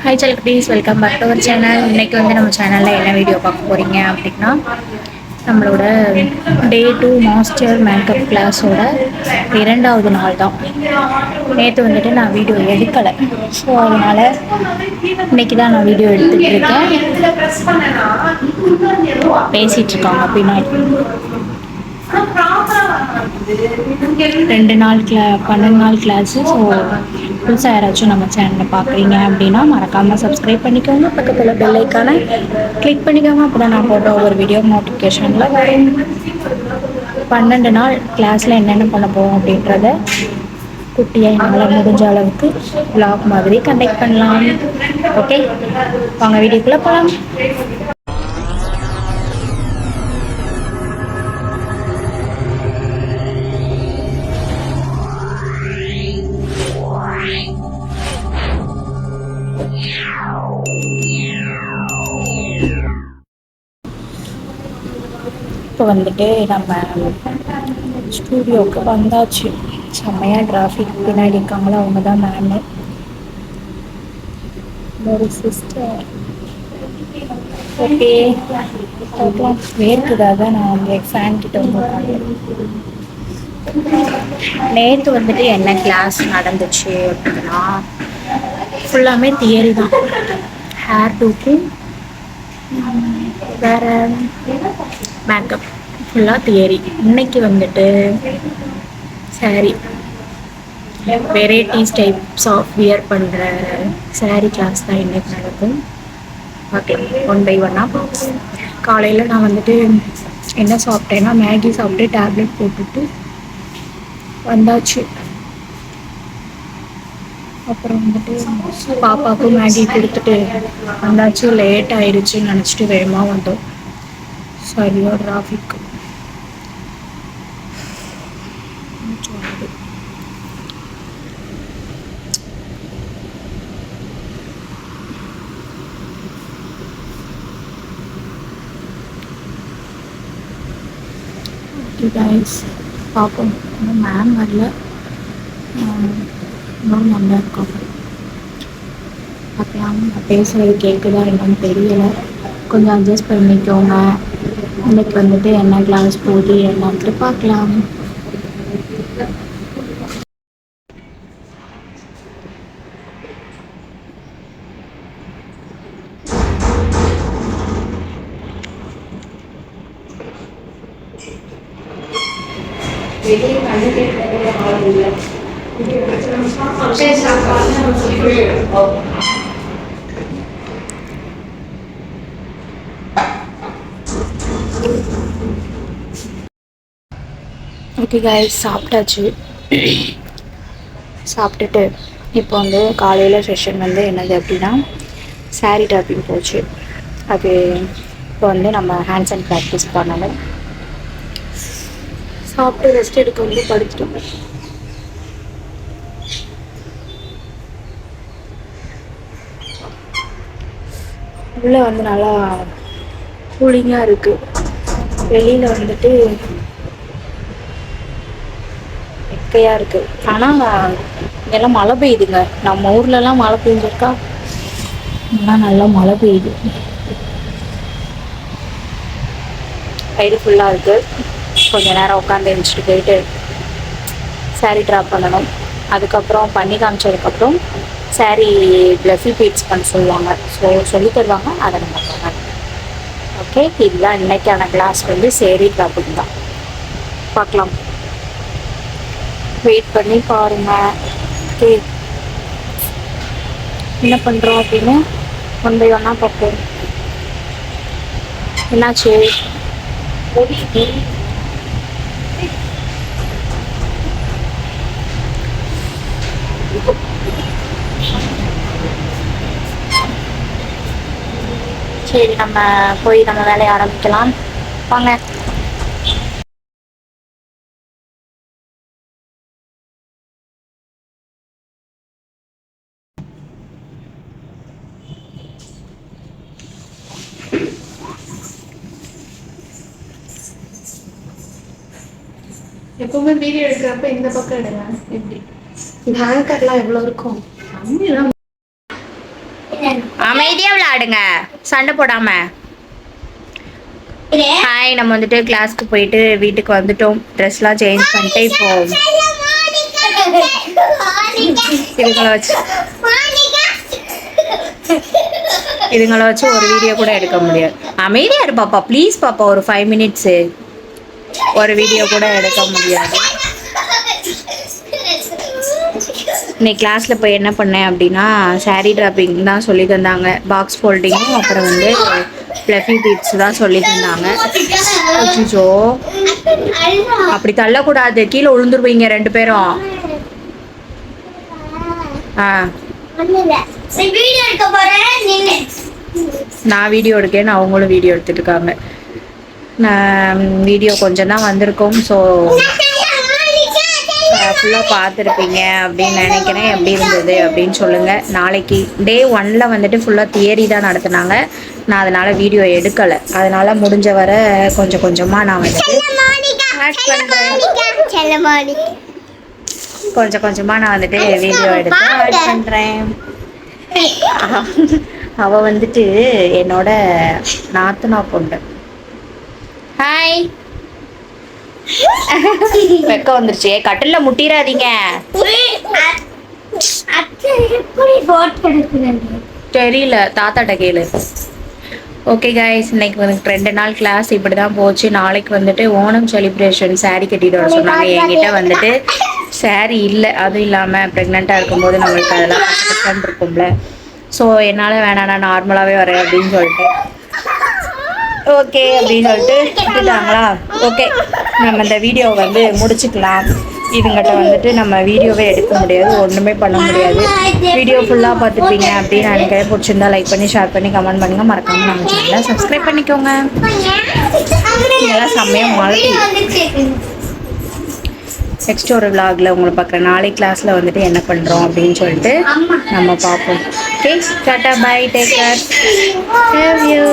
Hi செல் please welcome back to our channel. இன்றைக்கி வந்து நம்ம சேனலில் என்ன வீடியோ பார்க்க போகிறீங்க அப்படின்னா, நம்மளோட டே 2 மாஸ்டர் மேக்கப் கிளாஸோட 2வது நாள் தான். நேற்று வந்துட்டு நான் வீடியோ எடுக்கலை. ஸோ அதனால் இன்றைக்கி தான் நான் வீடியோ எடுத்துகிட்டு இருக்கேன். பேசிகிட்டு இருக்காங்க பின்னாடி. 2 நாள் 12 நாள் கிளாஸு. ஸோ புதுசாக யாராச்சும் நம்ம சேனலில் பார்க்குறீங்க அப்படின்னா மறக்காமல் சப்ஸ்கிரைப் பண்ணிக்கோங்க. பக்கத்தில் பெல் ஐக்கானை கிளிக் பண்ணிக்கோங்க. அப்போ தான் நான் போட்ட ஒவ்வொரு வீடியோ நோட்டிஃபிகேஷனில் வரும். 12 நாள் கிளாஸில் என்னென்ன பண்ண போவோம் அப்படின்றத குட்டியாக என்னால் முடிஞ்ச அளவுக்கு விலாக் மாதிரி கண்டக்ட் பண்ணலாம். ஓகே, வாங்க வீடியோக்குள்ளே போகலாம். இப்போ வந்துட்டு நம்ம ஸ்டூடியோவுக்கு வந்தாச்சு. செம்மையாக டிராஃபிக். பின்னாடி இருக்காங்களோ அவங்க தான் மேமு. ஒரு சிஸ்டர். ஓகே, வேர்க்குதாக நான் வந்து ஃபேன் கிட்ட வந்து நேற்று வந்துட்டு என்ன கிளாஸ் நடந்துச்சு அப்படின்னா, ஃபுல்லாமே தியரி தான். ஹேர் டூக்கு வேறு மேக்கப் ஃபுல்லாக தியரி. இன்னைக்கு வந்துட்டு sari varieties types of wear பண்ணுற சாரீ கிளாஸ் தான் இன்றைக்கி நடக்கும். ஓகே, 1 by 1 பார்ப்போம். காலையில் நான் வந்துட்டு என்ன சாப்பிட்டேன்னா மேகி சாப்பிட்டு டேப்லெட் போட்டுட்டு வந்தாச்சு. அப்புறம் வந்துட்டு பாப்பாவுக்கும் மேகி கொடுத்துட்டு வந்தாச்சு. லேட் ஆயிடுச்சுன்னு நினச்சிட்டு வேகமாக வந்தோம். சரியா டிராஃபிக். கைஸ் பார்ப்போம். மேம் வரல, இன்னும் நல்லா இருக்காங்க. பார்க்கலாம். நான் பேசுகிறது கேட்குதா என்னன்னு தெரியலை. கொஞ்சம் அட்ஜஸ்ட் பண்ணிக்கோங்க. இன்னைக்கு வந்துட்டு என்ன கிளாஸ் போகுது என்னன்ட்டு பார்க்கலாம். ஓகே கைஸ், சாப்பிட்டாச்சு. சாப்பிட்டுட்டு இப்போ வந்து காலையில் செஷன் வந்து என்னது அப்படின்னா சாரீ டாப்பிங் போச்சு. அது இப்போ வந்து நம்ம ஹேண்ட்ஸ் அண்ட் ப்ராக்டிஸ் பண்ணணும். சாப்பிட்டு ரெஸ்ட் எடுக்க வந்து படுத்துட்டோம். உள்ளே வந்து நல்லா கூலிங்காக இருக்குது. வெளியில் வந்துட்டு வெக்கையாக இருக்குது. ஆனால் இங்கெல்லாம் மழை பெய்யுதுங்க. நம்ம ஊர்லலாம் மழை பெய்ஞ்சிருக்கா? இங்கெல்லாம் நல்லா மழை பெய்யுது. வயிறு ஃபுல்லாக இருக்குது. கொஞ்சம் நேரம் உட்காந்து எழுந்திரிச்சிட்டு போயிட்டு சாரீ ட்ராப் பண்ணணும். அதுக்கப்புறம் பண்ணி காமிச்சதுக்கப்புறம் சாரீ ப்ளஃபி பீட்ஸ் பண்ண சொல்லுவாங்க. ஸோ சொல்லி தருவாங்க, அதை நம்ம பண்ணணும். ஓகே, இதுதான் இன்றைக்கான கிளாஸ் வந்து சாரீ ட்ராப்புக்கு தான். பார்க்கலாம், வெயிட் பண்ணி பாருங்கள். ஓகே, என்ன பண்ணுறோம் அப்படின்னு 1 by 1 பார்ப்போம். என்னாச்சு? சரி, நம்ம போய் நம்ம வேலையை ஆரம்பிக்கலாம். வாங்க. எப்பவுமே வீடியோ எடுக்கிறப்ப இந்த பக்கம் எடுங்க. எப்படி இந்த ஹேங்கர்லாம் எவ்வளோ இருக்கும்? ஆடுங்க, சண்டை போடாம. ஹாய், நம்ம வந்துட்டு கிளாஸ்க்கு போயிட்டு வீட்டுக்கு வந்துட்டோம். ட்ரெஸ்லாம் சேஞ்ச் பண்ணிட்டு இப்போ இதுங்களை வச்சு ஒரு வீடியோ கூட எடுக்க முடியாது. அமைதியா இரு பாப்பா, ப்ளீஸ் பாப்பா. ஒரு 5 மினிட்ஸு ஒரு வீடியோ கூட எடுக்க முடியாது. இன்னைக்கு கிளாஸில் போய் என்ன பண்ணேன் அப்படின்னா, சாரீ ட்ராப்பிங் தான் சொல்லி தந்தாங்க. பாக்ஸ் ஃபோல்டிங்கும் அப்புறம் வந்து ஃப்ளஃபி பீட்ஸ் தான் சொல்லி தந்தாங்க. அச்சோ, அப்படி தள்ளக்கூடாது, கீழே விழுந்துருவீங்க 2 பேரும். நான் வீடியோ எடுக்கேன்னு அவங்களும் வீடியோ எடுத்துட்டு இருக்காங்க. நான் வீடியோ கொஞ்சம் தான் வந்திருக்கோம். ஸோ ஃபுல்லாக பார்த்துருப்பீங்க அப்படின்னு நினைக்கிறேன். எப்படி இருந்தது அப்படின்னு சொல்லுங்கள். நாளைக்கு டே 1ல் வந்துட்டு ஃபுல்லாக தியரி தான் நடத்துனாங்க. நான் அதனால் வீடியோ எடுக்கலை. அதனால் முடிஞ்ச வர கொஞ்சம் கொஞ்சமாக நான் வந்துட்டு கொஞ்சம் கொஞ்சமாக நான் வந்துட்டு வீடியோ எடுத்து ஆட் பண்ணுறேன். அவள் வந்துட்டு என்னோட நாத்தனா பொண்ணு. ஹாய், வெக்க வந்துருச்சு. கட்டில முட்டிராதீங்க. தெரியல, தாத்தாட்ட கேளு. ஓகே கைஸ், இன்னைக்கு வந்து 2 நாள் கிளாஸ் இப்படி தான் போச்சு. நாளைக்கு வந்துட்டு ஓணம் செலிப்ரேஷன் சாரீ கட்டிட்டு வர சொன்னாங்க. என்கிட்ட வந்துட்டு சாரீ இல்லை. அதுவும் இல்லாமல் ப்ரெக்னெண்ட்டாக இருக்கும்போது நம்மளுக்கு அதெல்லாம் கஷ்டம் இருக்கும்ல. ஸோ என்னால் வேணாம், நான் நார்மலாகவே வரேன் அப்படின்னு சொல்லிட்டு ஓகே அப்படின்னு சொல்லிட்டு விட்டுட்டாங்களா. ஓகே, நம்ம இந்த வீடியோவை வந்து முடிச்சுக்கலாம். இதுங்கிட்ட வந்துட்டு நம்ம வீடியோவே எடுக்க முடியாது, ஒன்றுமே பண்ண முடியாது. வீடியோ ஃபுல்லாக பார்த்துப்பீங்க அப்படின்னு நினைக்கிறேன். பிடிச்சிருந்தா லைக் பண்ணி, ஷேர் பண்ணி, கமெண்ட் பண்ணுங்கள். மறக்காமல் நம்ம சேனலை சப்ஸ்கிரைப் பண்ணிக்கோங்க. இதெல்லாம் செம்மையாக மழை. நெக்ஸ்ட் ஒரு விலாகில் உங்களை பார்க்குறேன். நாளைக்கு கிளாஸில் வந்துட்டு என்ன பண்ணுறோம் அப்படின்னு சொல்லிட்டு நம்ம பார்ப்போம். Okay, tata, bye, take care, love you.